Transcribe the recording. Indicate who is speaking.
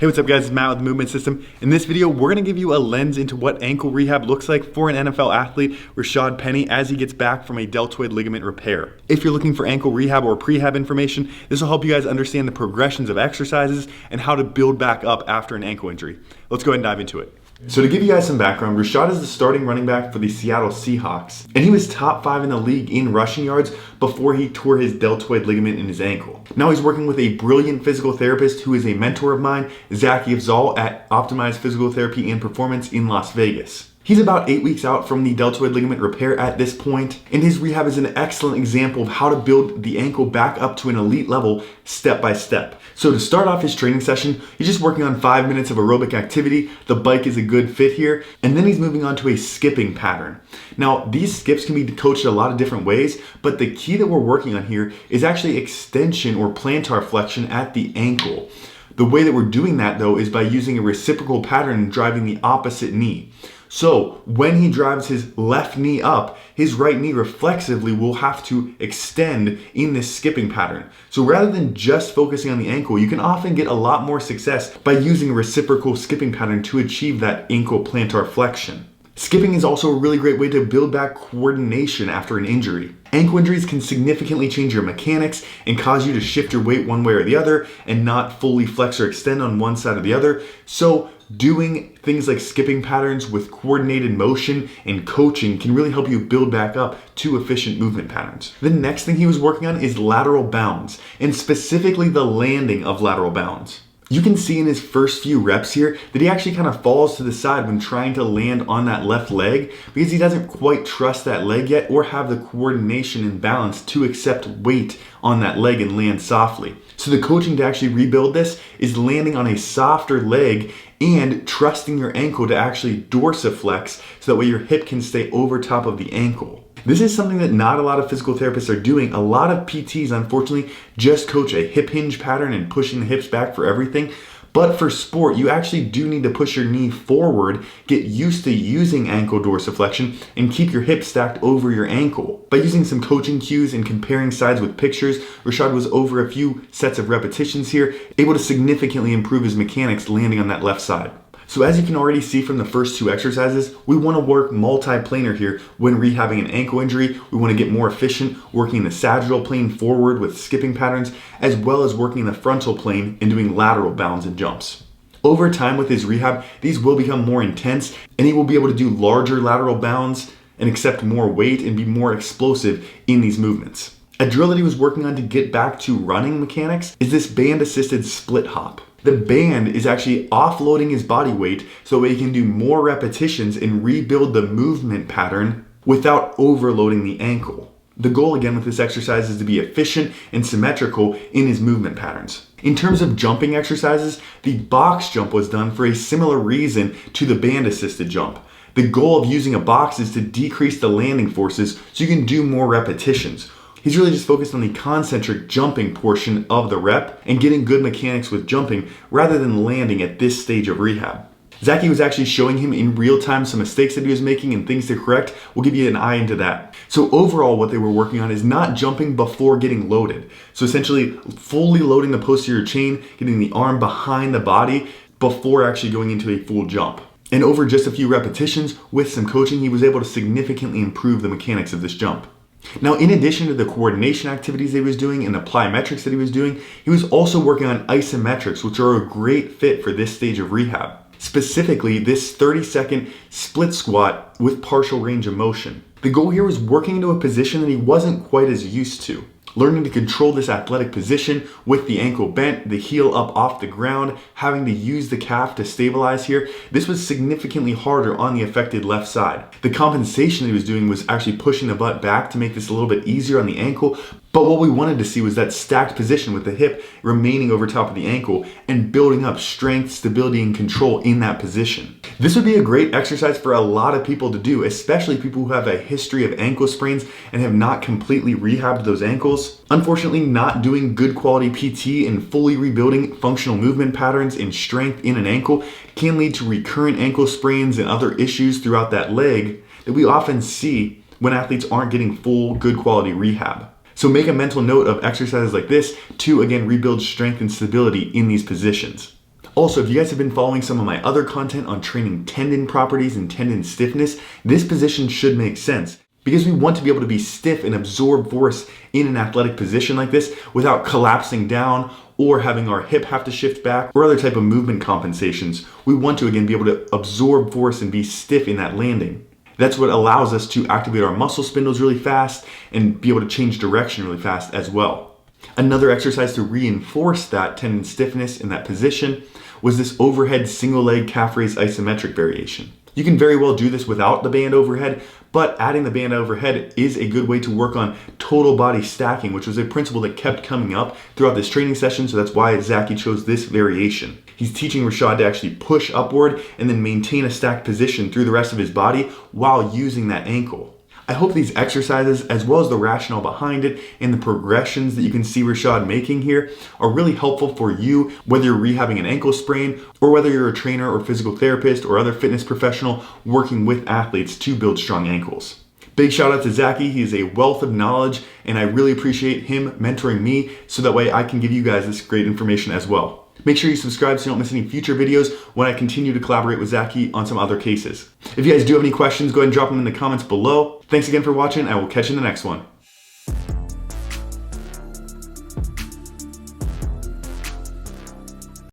Speaker 1: Hey, what's up guys, it's Matt with Movement System. In this video, we're gonna give you a lens into what ankle rehab looks like for an NFL athlete, Rashaad Penny, as he gets back from a deltoid ligament repair. If you're looking for ankle rehab or prehab information, this will help you guys understand the progressions of exercises and how to build back up after an ankle injury. Let's go ahead and dive into it. So to give you guys some background, Rashaad is the starting running back for the Seattle Seahawks, and he was top 5 in the league in rushing yards before he tore his deltoid ligament in his ankle. Now he's working with a brilliant physical therapist who is a mentor of mine, Zaki Afzal at Optimized Physical Therapy and Performance in Las Vegas. He's about 8 weeks out from the deltoid ligament repair at this point, and his rehab is an excellent example of how to build the ankle back up to an elite level step by step. So to start off his training session, he's just working on 5 minutes of aerobic activity. The bike is a good fit here, and then he's moving on to a skipping pattern. Now, these skips can be coached a lot of different ways, but the key that we're working on here is actually extension or plantar flexion at the ankle. The way that we're doing that though is by using a reciprocal pattern and driving the opposite knee. So when he drives his left knee up, his right knee reflexively will have to extend in this skipping pattern. So rather than just focusing on the ankle, you can often get a lot more success by using a reciprocal skipping pattern to achieve that ankle plantar flexion. Skipping is also a really great way to build back coordination after an injury. Ankle injuries can significantly change your mechanics and cause you to shift your weight one way or the other and not fully flex or extend on one side or the other. So doing things like skipping patterns with coordinated motion and coaching can really help you build back up to efficient movement patterns. The next thing he was working on is lateral bounds, and specifically the landing of lateral bounds. You can see in his first few reps here that he actually kind of falls to the side when trying to land on that left leg because he doesn't quite trust that leg yet or have the coordination and balance to accept weight on that leg and land softly. So the coaching to actually rebuild this is landing on a softer leg and trusting your ankle to actually dorsiflex so that way your hip can stay over top of the ankle. This is something that not a lot of physical therapists are doing. A lot of PTs, unfortunately, just coach a hip hinge pattern and pushing the hips back for everything. But for sport, you actually do need to push your knee forward, get used to using ankle dorsiflexion, and keep your hips stacked over your ankle. By using some coaching cues and comparing sides with pictures, Rashaad was over a few sets of repetitions here, able to significantly improve his mechanics landing on that left side. So as you can already see from the first 2 exercises, we want to work multi-planar here when rehabbing an ankle injury. We want to get more efficient working the sagittal plane forward with skipping patterns, as well as working the frontal plane and doing lateral bounds and jumps. Over time with his rehab, these will become more intense and he will be able to do larger lateral bounds and accept more weight and be more explosive in these movements. A drill that he was working on to get back to running mechanics is this band-assisted split hop. The band is actually offloading his body weight so that he can do more repetitions and rebuild the movement pattern without overloading the ankle. The goal again with this exercise is to be efficient and symmetrical in his movement patterns. In terms of jumping exercises, the box jump was done for a similar reason to the band-assisted jump. The goal of using a box is to decrease the landing forces so you can do more repetitions. He's really just focused on the concentric jumping portion of the rep and getting good mechanics with jumping rather than landing at this stage of rehab. Zaki was actually showing him in real time some mistakes that he was making and things to correct. We'll give you an eye into that. So overall what they were working on is not jumping before getting loaded. So essentially fully loading the posterior chain, getting the arm behind the body before actually going into a full jump. And over just a few repetitions with some coaching, he was able to significantly improve the mechanics of this jump. Now, in addition to the coordination activities that he was doing and the plyometrics that he was doing, he was also working on isometrics, which are a great fit for this stage of rehab. Specifically, this 30-second split squat with partial range of motion. The goal here was working into a position that he wasn't quite as used to. Learning to control this athletic position with the ankle bent, the heel up off the ground, having to use the calf to stabilize here. This was significantly harder on the affected left side. The compensation that he was doing was actually pushing the butt back to make this a little bit easier on the ankle. But what we wanted to see was that stacked position with the hip remaining over top of the ankle and building up strength, stability, and control in that position. This would be a great exercise for a lot of people to do, especially people who have a history of ankle sprains and have not completely rehabbed those ankles. Unfortunately, not doing good quality PT and fully rebuilding functional movement patterns and strength in an ankle can lead to recurrent ankle sprains and other issues throughout that leg that we often see when athletes aren't getting full, good quality rehab. So make a mental note of exercises like this to, again, rebuild strength and stability in these positions. Also, if you guys have been following some of my other content on training tendon properties and tendon stiffness, this position should make sense because we want to be able to be stiff and absorb force in an athletic position like this without collapsing down or having our hip have to shift back or other type of movement compensations. We want to, again, be able to absorb force and be stiff in that landing. That's what allows us to activate our muscle spindles really fast and be able to change direction really fast as well. Another exercise to reinforce that tendon stiffness in that position was this overhead single leg calf raise isometric variation. You can very well do this without the band overhead, but adding the band overhead is a good way to work on total body stacking, which was a principle that kept coming up throughout this training session, so that's why Zaki chose this variation. He's teaching Rashaad to actually push upward and then maintain a stacked position through the rest of his body while using that ankle. I hope these exercises, as well as the rationale behind it and the progressions that you can see Rashaad making here, are really helpful for you, whether you're rehabbing an ankle sprain or whether you're a trainer or physical therapist or other fitness professional working with athletes to build strong ankles. Big shout out to Zaki. He is a wealth of knowledge, and I really appreciate him mentoring me so that way I can give you guys this great information as well. Make sure you subscribe so you don't miss any future videos when I continue to collaborate with Zaki on some other cases. If you guys do have any questions, go ahead and drop them in the comments below. Thanks again for watching. I will catch you in the next one.